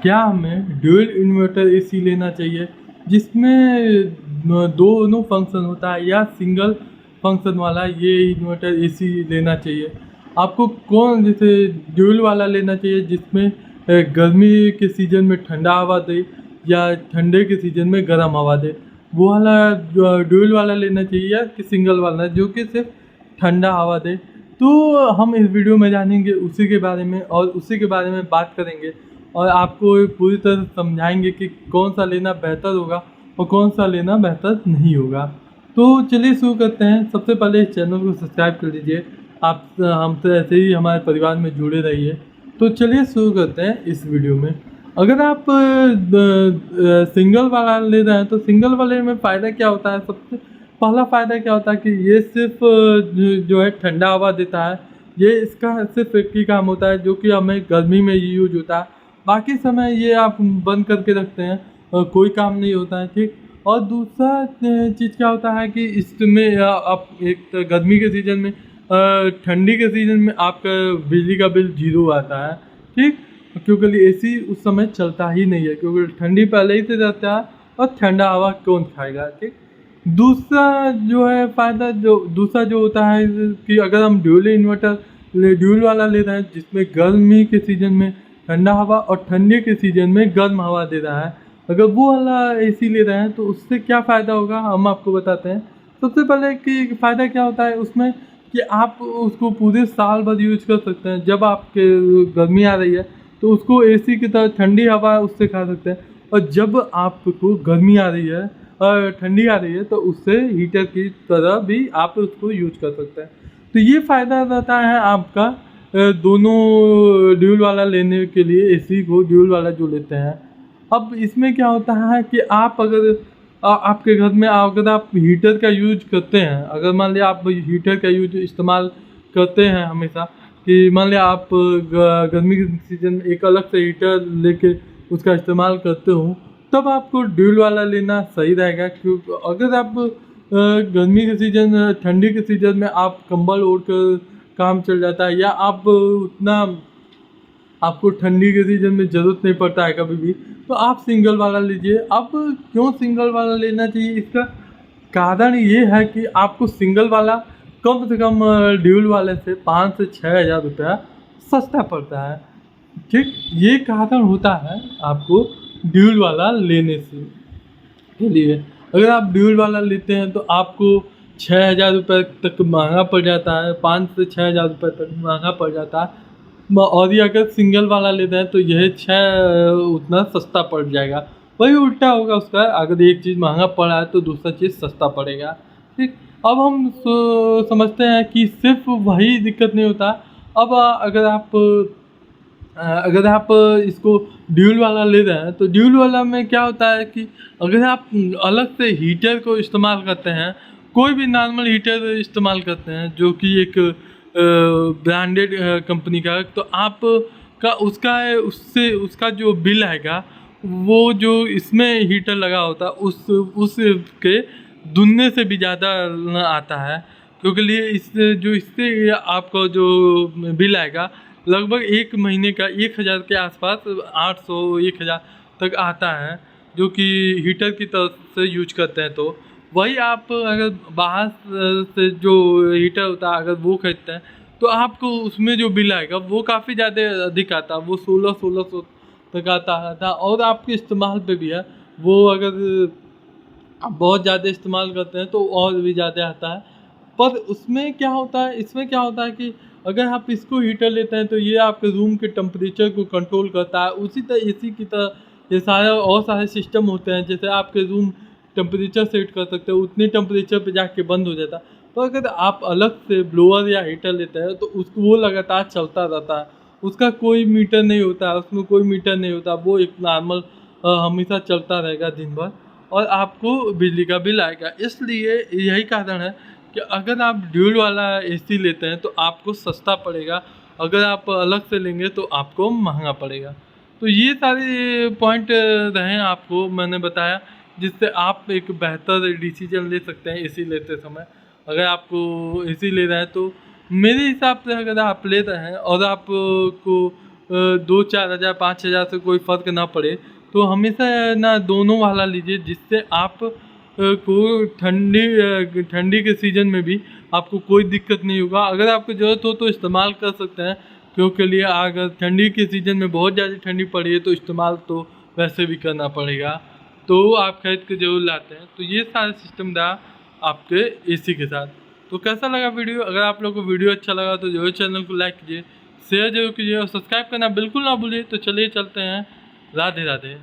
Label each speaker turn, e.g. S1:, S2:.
S1: क्या हमें dual inverter AC लेना चाहिए जिसमें दोनों फंक्शन होता है, या सिंगल फंक्शन वाला ये इन्वर्टर एसी लेना चाहिए? आपको कौन, जैसे ड्यूल वाला लेना चाहिए जिसमें गर्मी के सीज़न में ठंडा हवा दे या ठंडे के सीज़न में गर्म हवा दे, वो वाला ड्यूल वाला लेना चाहिए, या कि सिंगल वाला जो कि सिर्फ ठंडा हवा दे? तो हम इस वीडियो में जानेंगे उसी के बारे में, और उसी के बारे में बात करेंगे, और आपको पूरी तरह समझाएंगे कि कौन सा लेना बेहतर होगा और कौन सा लेना बेहतर नहीं होगा। तो चलिए शुरू करते हैं। सबसे पहले इस चैनल को सब्सक्राइब कर लीजिए। आप हमसे ऐसे ही हमारे परिवार में जुड़े रहिए। तो चलिए शुरू करते हैं इस वीडियो में। अगर आप सिंगल वाला ले रहे हैं तो सिंगल वाले में फ़ायदा क्या होता है? सबसे पहला फ़ायदा क्या होता है कि ये सिर्फ जो है ठंडा हवा देता है। ये इसका सिर्फ एक ही काम होता है जो कि हमें गर्मी में यूज होता है। बाकी समय ये आप बंद करके रखते हैं और कोई काम नहीं होता है, ठीक। और दूसरा चीज़ क्या होता है कि इसमें आप एक तो गर्मी के सीज़न में, ठंडी के सीज़न में आपका बिजली का बिल 0 आता है, ठीक। क्योंकि एसी उस समय चलता ही नहीं है, क्योंकि ठंडी पहले ही से रहता है और ठंडा हवा कौन खाएगा, ठीक। दूसरा जो है फ़ायदा, जो दूसरा जो होता है कि अगर हम ड्यूल वाला ले रहे हैं जिसमें गर्मी के सीज़न में ठंडा हवा और ठंडी के सीज़न में गर्म हवा दे रहा है, अगर वो वाला एसी ले रहे हैं तो उससे क्या फ़ायदा होगा हम आपको बताते हैं। सबसे पहले कि फ़ायदा क्या होता है उसमें, कि आप उसको पूरे साल भर यूज कर सकते हैं। जब आपके गर्मी आ रही है तो उसको एसी की तरह ठंडी हवा उससे खा सकते हैं, और जब आपको गर्मी आ रही है और ठंडी आ रही है तो उससे हीटर की तरह भी आप उसको यूज कर सकते हैं। तो ये फ़ायदा रहता है आपका दोनों ड्यूल वाला लेने के लिए, एसी को ड्यूल वाला जो लेते हैं। अब इसमें क्या होता है कि आप अगर आपके घर में अगर आप हीटर का यूज करते हैं, अगर मान लिया आप हीटर का यूज इस्तेमाल करते हैं हमेशा, कि मान लिया आप गर्मी के सीज़न में एक अलग से हीटर लेके उसका इस्तेमाल करते हो, तब आपको ड्यूल वाला लेना सही रहेगा। क्योंकि अगर आप गर्मी के सीज़न, ठंडी के सीज़न में आप कंबल ओढ़ कर काम चल जाता है, या आप उतना आपको ठंडी के सीज़न में ज़रूरत नहीं पड़ता है कभी भी, तो आप सिंगल वाला लीजिए। अब क्यों सिंगल वाला लेना चाहिए, इसका कारण ये है कि आपको सिंगल वाला कम से कम ड्यूल वाले से 5 से 6 हज़ार रुपया सस्ता पड़ता है, ठीक। ये कारण होता है आपको ड्यूल वाला लेने से के लिए। अगर आप ड्यूल वाला लेते हैं तो आपको 6 हज़ार रुपये तक महंगा पड़ जाता है, 5 से 6 हज़ार रुपये तक महंगा पड़ जाता है। और ये अगर सिंगल वाला लेते हैं तो यह उतना सस्ता पड़ जाएगा। वही उल्टा होगा उसका, अगर एक चीज़ महंगा पड़ा है तो दूसरा चीज़ सस्ता पड़ेगा, ठीक। अब हम समझते हैं कि सिर्फ वही दिक्कत नहीं होता। अब अगर आप इसको ड्यूल वाला ले रहे हैं तो ड्यूल वाला में क्या होता है कि अगर आप अलग से हीटर को इस्तेमाल करते हैं, कोई भी नॉर्मल हीटर इस्तेमाल करते हैं जो कि एक ब्रांडेड कंपनी का, तो आप का उसका उससे उसका जो बिल आएगा वो जो इसमें हीटर लगा होता है उसके दुगने से भी ज़्यादा आता है। क्योंकि लिए इससे आपका जो बिल आएगा लगभग एक महीने का 1 हज़ार के आसपास, 800 1 हज़ार तक आता है, जो कि हीटर की तरफ से यूज करते हैं। तो वही आप अगर बाहर से जो हीटर होता है अगर वो खरीदते हैं तो आपको उसमें जो बिल आएगा वो काफ़ी ज़्यादा अधिक आता है, वो 1600 तक आता था। और आपके इस्तेमाल पे भी है, वो अगर आप बहुत ज़्यादा इस्तेमाल करते हैं तो और भी ज़्यादा आता है। पर उसमें क्या होता है, इसमें क्या होता है कि अगर आप इसको हीटर लेते हैं तो ये आपके रूम के टेम्परेचर को कंट्रोल करता है। उसी तरह एसी की तरह ये सारे और सारे सिस्टम होते हैं, जैसे आपके रूम टेम्परेचर सेट कर सकते हो उतने टेम्परेचर पे जाके बंद हो जाता है। तो अगर आप अलग से ब्लोअर या हीटर लेते हैं तो उसको वो लगातार चलता रहता है, उसका कोई मीटर नहीं होता है, उसमें कोई मीटर नहीं होता, वो एक नॉर्मल हमेशा चलता रहेगा दिन भर, और आपको बिजली का बिल आएगा। इसलिए यही कारण है कि अगर आप ड्यूल वाला एसी लेते हैं तो आपको सस्ता पड़ेगा, अगर आप अलग से लेंगे तो आपको महंगा पड़ेगा। तो ये सारे पॉइंट रहे आपको मैंने बताया, जिससे आप एक बेहतर डिसीजन ले सकते हैं एसी लेते समय। अगर आपको एसी ले रहे हैं तो मेरे हिसाब से अगर आप ले रहे हैं और आपको 2-4 हज़ार 5 हज़ार से कोई फ़र्क ना पड़े, तो हमेशा ना दोनों वाला लीजिए, जिससे आप को ठंडी के सीज़न में भी आपको कोई दिक्कत नहीं होगा। अगर आपको ज़रूरत हो तो इस्तेमाल कर सकते हैं, क्योंकि लिए अगर ठंडी के सीज़न में बहुत ज़्यादा ठंडी पड़ी है तो इस्तेमाल तो वैसे भी करना पड़ेगा, तो आप खरीद के ज़रूर लाते हैं। तो ये सारा सिस्टम रहा आपके एसी के साथ। तो कैसा लगा वीडियो? अगर आप लोगों को वीडियो अच्छा लगा तो ज़रूर चैनल को लाइक कीजिए, शेयर ज़रूर कीजिए और सब्सक्राइब करना बिल्कुल ना भूलिए। तो चलिए चलते हैं, राधे राधे।